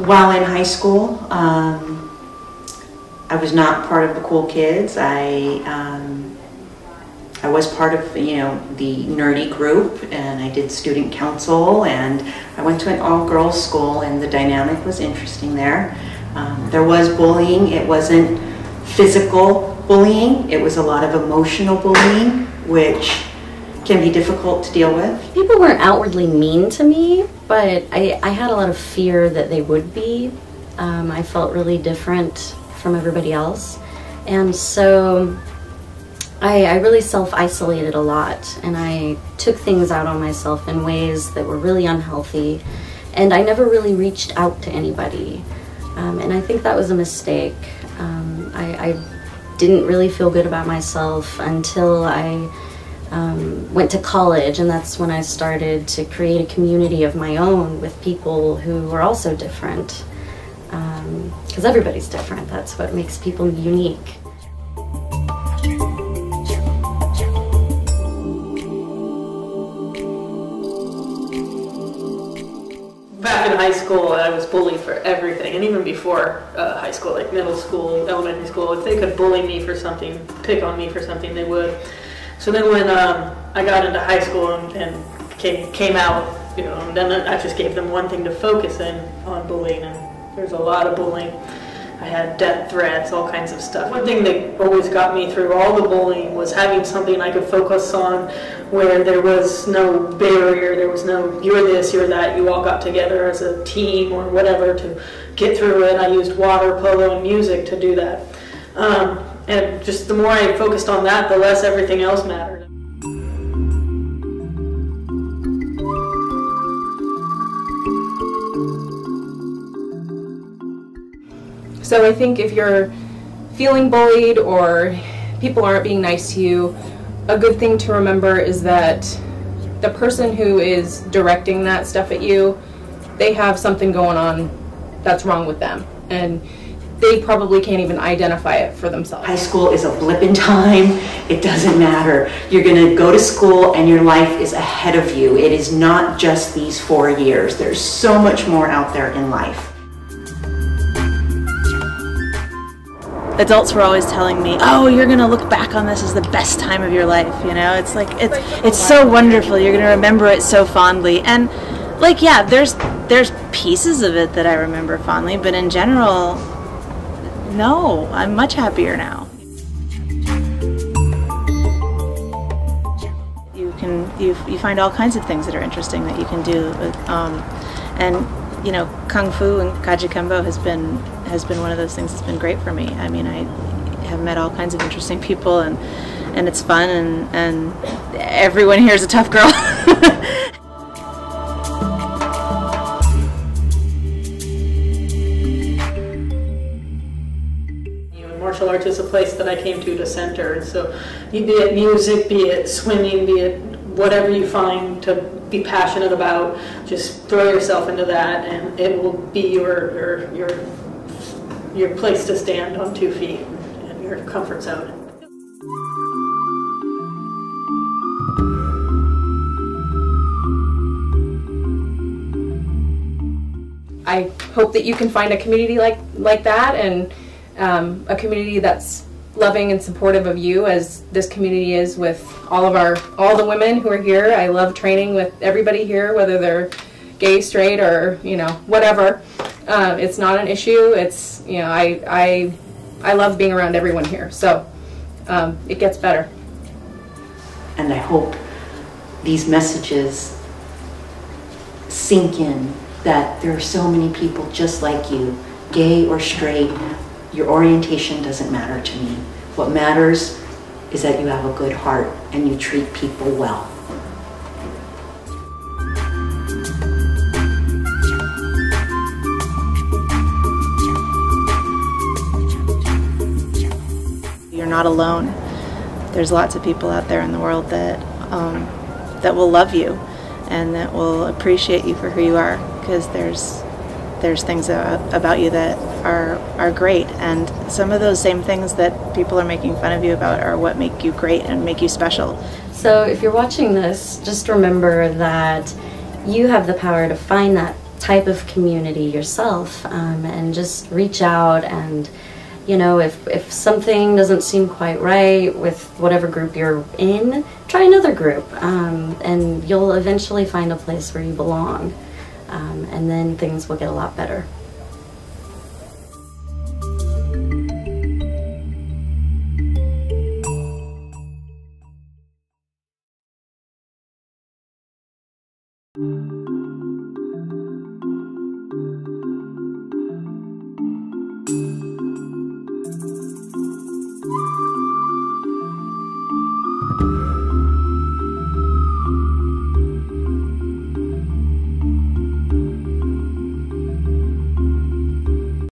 While in high school, I was not part of the cool kids. I was part of, the nerdy group, and I did student council, and I went to an all-girls school, and the dynamic was interesting there. There was bullying. It wasn't physical bullying. It was a lot of emotional bullying, which can be difficult to deal with. People weren't outwardly mean to me, but I had a lot of fear that they would be. I felt really different from everybody else, and so I really self-isolated a lot, and I took things out on myself in ways that were really unhealthy, and I never really reached out to anybody, and I think that was a mistake. I didn't really feel good about myself until I went to college, and that's when I started to create a community of my own with people who were also different, because everybody's different. That's what makes people unique. Back in high school, I was bullied for everything, and even before high school, like middle school, elementary school, if they could bully me for something, pick on me for something, they would. So then when I got into high school and came out, and then I just gave them one thing to focus in on bullying, and there's a lot of bullying. I had death threats, all kinds of stuff. One thing that always got me through all the bullying was having something I could focus on where there was no barrier, there was no you're this, you're that, you all got together as a team or whatever to get through it. I used water polo and music to do that. And just the more I focused on that, the less everything else mattered. So I think if you're feeling bullied or people aren't being nice to you, a good thing to remember is that the person who is directing that stuff at you, they have something going on that's wrong with them, and they probably can't even identify it for themselves. High school is a blip in time. It doesn't matter. You're going to go to school and your life is ahead of you. It is not just these 4 years. There's so much more out there in life. Adults were always telling me, oh, you're going to look back on this as the best time of your life, It's like, it's so wonderful. You're going to remember it so fondly. And, like, yeah, there's pieces of it that I remember fondly, but in general, no, I'm much happier now. You find all kinds of things that are interesting that you can do, and Kung Fu and Kajukenbo has been one of those things that's been great for me. I mean, I have met all kinds of interesting people, and it's fun, and everyone here is a tough girl. Martial arts is a place that I came to center, and so be it music, be it swimming, be it whatever you find to be passionate about, just throw yourself into that, and it will be your place to stand on 2 feet and your comfort zone. I hope that you can find a community like that, and a community that's loving and supportive of you, as this community is with all the women who are here. I love training with everybody here, whether they're gay, straight, or whatever. It's not an issue. It's I love being around everyone here, so it gets better. And I hope these messages sink in, that there are so many people just like you, gay or straight. Your orientation doesn't matter to me. What matters is that you have a good heart and you treat people well. You're not alone. There's lots of people out there in the world that will love you and that will appreciate you for who you are, because there's things about you that are great, and some of those same things that people are making fun of you about are what make you great and make you special. So if you're watching this, just remember that you have the power to find that type of community yourself, and just reach out. And you know, if something doesn't seem quite right with whatever group you're in, try another group, and you'll eventually find a place where you belong, and then things will get a lot better.